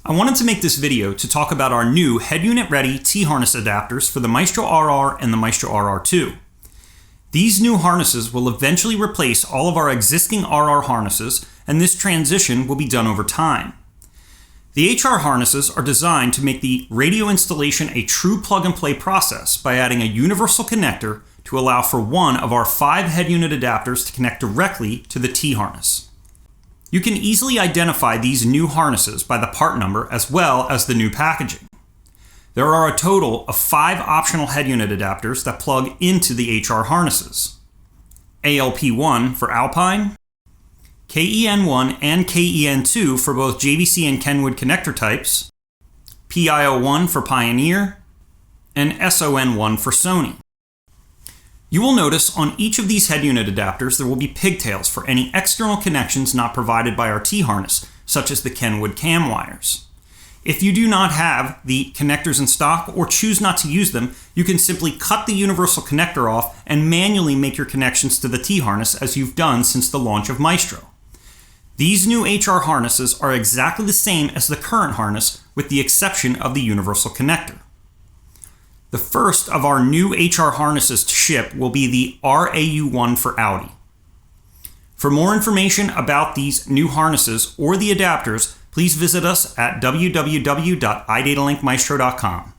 I wanted to make this video to talk about our new head unit ready T-harness adapters for the Maestro RR and the Maestro RR2. These new harnesses will eventually replace all of our existing RR harnesses, and this transition will be done over time. The HR harnesses are designed to make the radio installation a true plug-and-play process by adding a universal connector to allow for one of our 5 head unit adapters to connect directly to the T-harness. You can easily identify these new harnesses by the part number as well as the new packaging. There are a total of 5 optional head unit adapters that plug into the HR harnesses. ALP1 for Alpine, KEN1 and KEN2 for both JVC and Kenwood connector types, PIO1 for Pioneer, and SON1 for Sony. You will notice on each of these head unit adapters there will be pigtails for any external connections not provided by our T-harness, such as the Kenwood cam wires. If you do not have the connectors in stock or choose not to use them, you can simply cut the universal connector off and manually make your connections to the T-harness as you've done since the launch of Maestro. These new HR harnesses are exactly the same as the current harness with the exception of the universal connector. The first of our new HR harnesses to ship will be the RAU1 for Audi. For more information about these new harnesses or the adapters, please visit us at www.iDatalink.maestro.com.